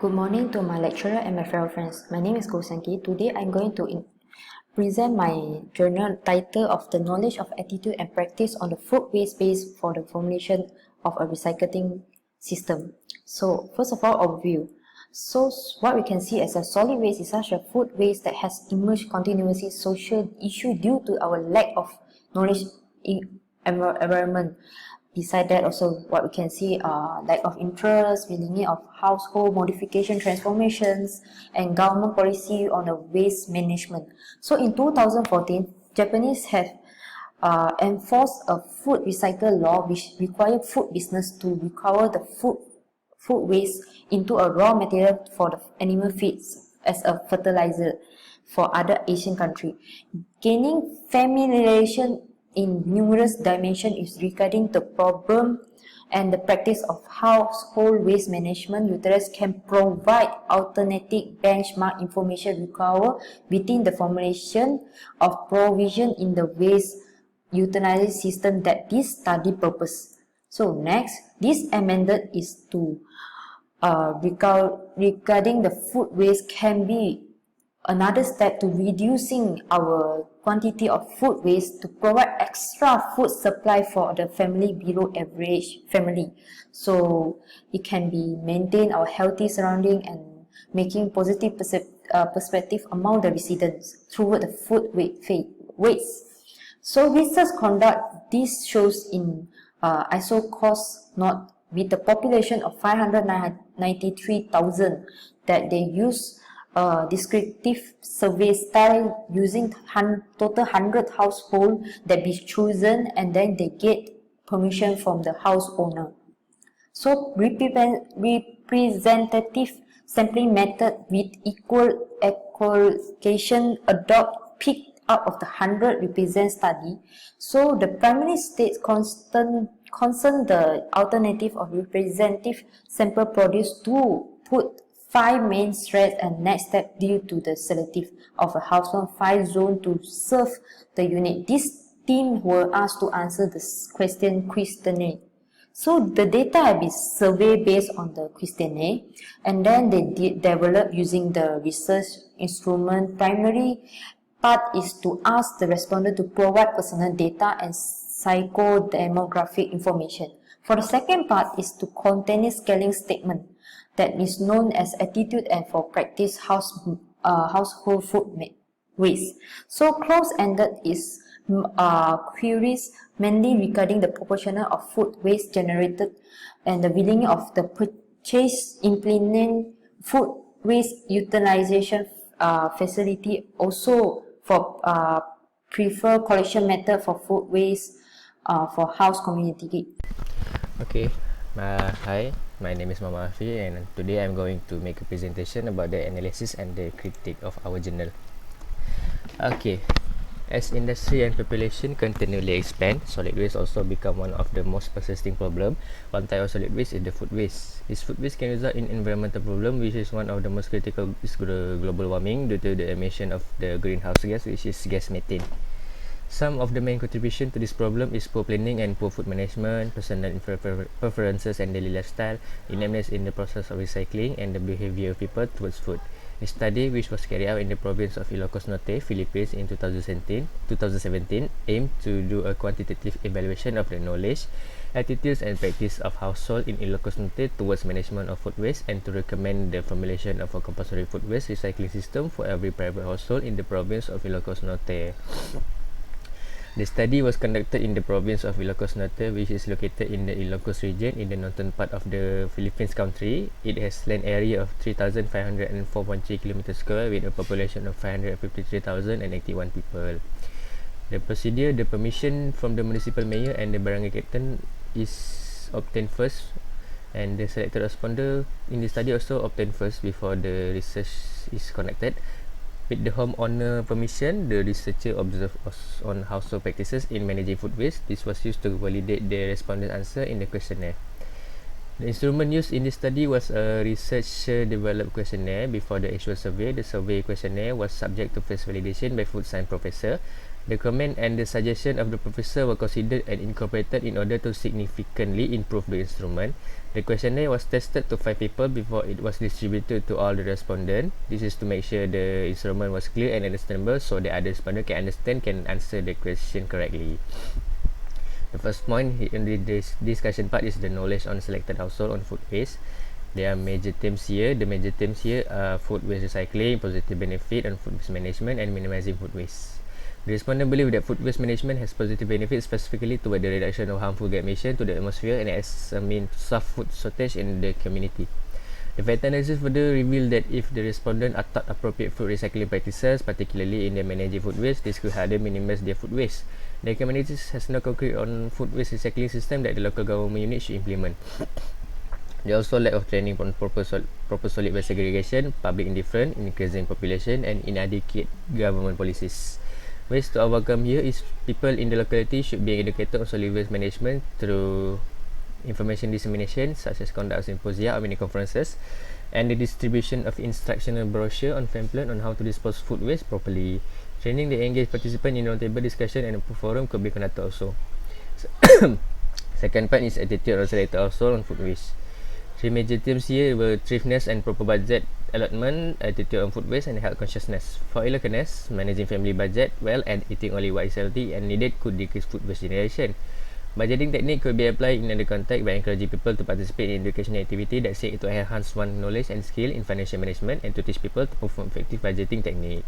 Good morning to my lecturer and my fellow friends. My name is Kosanki. Today I'm going to present my journal title of The Knowledge of Attitude and Practice on the Food Waste Base for the Formulation of a Recycling System. So first of all, overview. So what we can see as a solid waste is such a food waste that has emerged continuously social issue due to our lack of knowledge in environment. Beside that, also what we can see are lack of interest, willingness of household modification transformations, and government policy on the waste management. So in 2014, Japanese have enforced a food recycle law which required food business to recover the food waste into a raw material for the animal feeds as a fertilizer for other Asian countries. Gaining familiarization in numerous dimensions is regarding the problem and the practice of household waste management. Utilities can provide alternative benchmark information recovered within the formulation of provision in the waste utilization system that this study purpose. So next, this amendment is to regarding the food waste can be another step to reducing our quantity of food waste to provide extra food supply for the family below average family. So it can be maintain our healthy surrounding and making positive perspective among the residents through the food waste. So research conduct this shows in ISO cost not with the population of 593,000 that they use descriptive survey style using total 100 household that be chosen, and then they get permission from the house owner. So representative sampling method with equal allocation adopt picked out of the 100 represent study. So the primary states concern the alternative of representative sample produced to put 5 main threads and next step due to the selective of a household 5 zone to serve the unit. This team were asked to answer this questionnaire. So the data have been surveyed based on the questionnaire, and then they develop using the research instrument. Primary part is to ask the respondent to provide personal data and psychodemographic information. For the second part is to contain scaling statement that is known as attitude and for practice household food waste. So close-ended is queries mainly regarding the proportion of food waste generated and the willingness of the purchase implement food waste utilization facility, also for prefer collection method for food waste for house community. Okay, hi, my name is HAFIY, and today I'm going to make a presentation about the analysis and the critique of our journal. Okay, as industry and population continually expand, solid waste also become one of the most persisting problem. One type of solid waste is the food waste. This food waste can result in environmental problem, which is one of the most critical is global warming due to the emission of the greenhouse gas, which is gas methane. Some of the main contribution to this problem is poor planning and poor food management, personal preferences and daily lifestyle, ineptness in the process of recycling, and the behavior of people towards food. A study which was carried out in the province of Ilocos Norte, Philippines in 2017 aimed to do a quantitative evaluation of the knowledge, attitudes and practice of household in Ilocos Norte towards management of food waste, and to recommend the formulation of a compulsory food waste recycling system for every private household in the province of Ilocos Norte. The study was conducted in the province of Ilocos Norte, which is located in the Ilocos region in the northern part of the Philippines country. It has land area of 3,504.3 km² with a population of 553,081 people. The procedure, the permission from the municipal mayor and the Barangay Captain is obtained first, and the selected responder in the study also obtained first before the research is conducted. With the homeowner permission, the researcher observed on household practices in managing food waste. This was used to validate the respondent's answer in the questionnaire. The instrument used in this study was a researcher-developed questionnaire before the actual survey. The survey questionnaire was subject to first validation by food science professor. The comment and the suggestion of the professor were considered and incorporated in order to significantly improve the instrument. The questionnaire was tested to 5 people before it was distributed to all the respondents. This is to make sure the instrument was clear and understandable so that other respondents can answer the question correctly. The first point in this discussion part is the knowledge on selected household on food waste. There are major themes here. The major themes here are food waste recycling, positive benefit on food waste management, and minimizing food waste. The respondent believe that food waste management has positive benefits specifically toward the reduction of harmful gas emission to the atmosphere and as a means to solve food shortage in the community. The factor analysis further revealed that if the respondent adopt appropriate food recycling practices, particularly in their managing food waste, this could help them minimize their food waste. The communities has no concrete on food waste recycling system that the local government unit should implement. There also lack of training on proper solid waste segregation, public indifference, increasing population, and inadequate government policies. Ways to overcome here is people in the locality should be educated on solid waste management through information dissemination, such as conduct symposia or mini conferences, and the distribution of instructional brochure on pamphlet on how to dispose food waste properly. Training the engaged participant in roundtable discussion and open forum could be conducted also. Second part is attitude on selected household on food waste. Three major themes here were thriftiness and proper budget allotment, attitude on food waste, and health consciousness. For awareness, managing family budget well and eating only what is healthy and needed could decrease food waste generation. Budgeting technique could be applied in other context by encouraging people to participate in educational activity that seek to enhance one's knowledge and skill in financial management and to teach people to perform effective budgeting technique.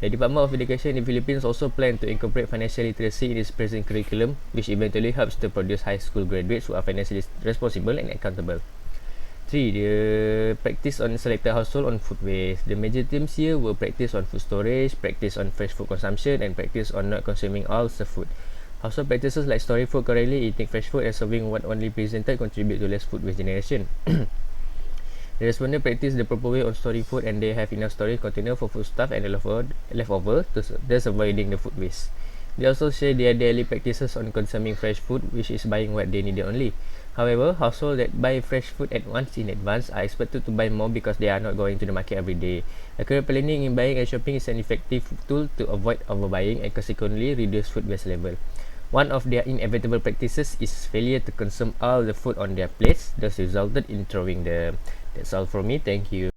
The Department of Education in the Philippines also plans to incorporate financial literacy in its present curriculum, which eventually helps to produce high school graduates who are financially responsible and accountable. 3. The practice on selected household on food waste. The major themes here were practice on food storage, practice on fresh food consumption, and practice on not consuming all served food. Household practices like storing food correctly, eating fresh food, and serving what only presented contribute to less food waste generation. The respondent practice the proper way of storing food and they have enough storage container for foodstuff and leftover, thus avoiding the food waste. They also share their daily practices on consuming fresh food, which is buying what they needed only. However, households that buy fresh food at once in advance are expected to buy more because they are not going to the market every day. Accurate planning in buying and shopping is an effective tool to avoid overbuying and consequently reduce food waste level. One of their inevitable practices is failure to consume all the food on their plates, thus resulted in throwing them. That's all from me, thank you.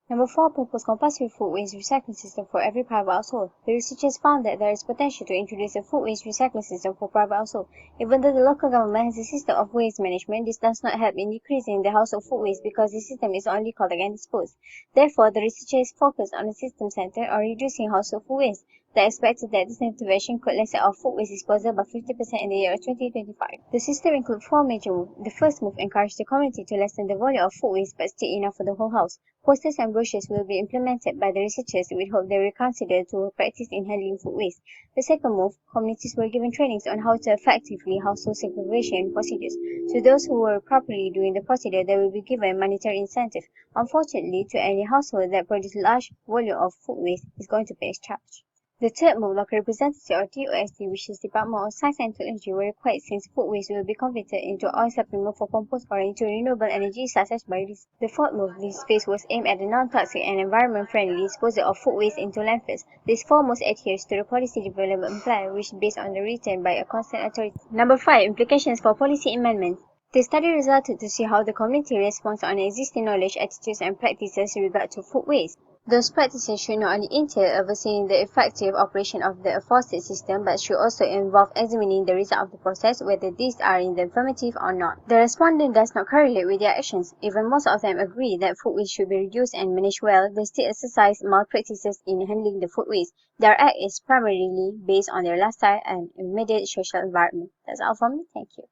Number 4 proposed compulsory food waste recycling system for every private household. The researchers found that there is potential to introduce a food waste recycling system for private households. Even though the local government has a system of waste management, this does not help in decreasing the household food waste because the system is only collect and dispose. Therefore, the researchers focused on a system centered on reducing household food waste. They expected that this intervention could lessen our food waste disposal by 50% in the year 2025. The system includes 4 major moves. The first move encouraged the community to lessen the volume of food waste but still enough for the whole house. Posters and brochures will be implemented by the researchers with hope they will consider to practice in handling food waste. The second move, communities were given trainings on how to effectively household segregation procedures. To those who were properly doing the procedure, they will be given monetary incentive. Unfortunately, to any household that produces large volume of food waste is going to pay a charge. The third move, local representative or DOST, which is Department of Science and Technology, were required since food waste will be converted into oil supplement for compost or into renewable energy such as biodiesel. The fourth move, this phase was aimed at the non-toxic and environment-friendly disposal of food waste into landfills. This foremost adheres to the policy development plan, which is based on the written by a concerned authority. Number 5, implications for policy amendments. The study resulted to see how the community responds on existing knowledge, attitudes, and practices in regard to food waste. Those practices should not only entail overseeing the effective operation of the aforesaid system, but should also involve examining the result of the process, whether these are in the affirmative or not. The respondent does not correlate with their actions. Even most of them agree that food waste should be reduced and managed well, they still exercise malpractices in handling the food waste. Their act is primarily based on their lifestyle and immediate social environment. That's all from me. Thank you.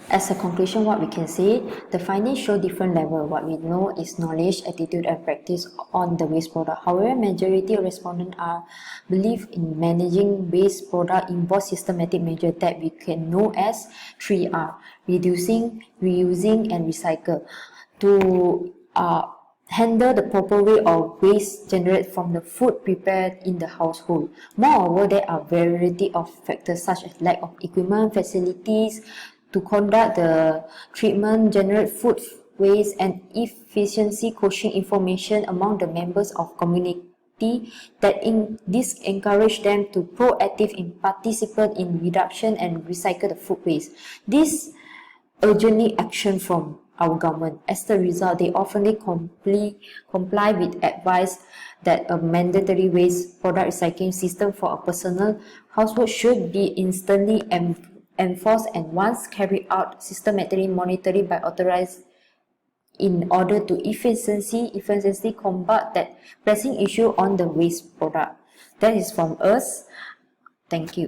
As a conclusion, what we can say, the findings show different level. What we know is knowledge, attitude, and practice on the waste product. However, majority of respondents believe in managing waste product involves systematic measure that we can know as 3R: reducing, reusing, and recycle. To handle the proper way of waste generated from the food prepared in the household. Moreover, there are variety of factors such as lack of equipment, facilities to conduct the treatment, generate food waste, and efficiency quotient information among the members of that this encourage them to proactive in participate in reduction and recycle the food waste. This urgently action from our government. As the result, they often comply with advice that a mandatory waste product recycling system for a personal household should be instantly enforced and once carried out systematically monitored by authorized in order to efficiently combat that pressing issue on the waste product. That is from us. Thank you.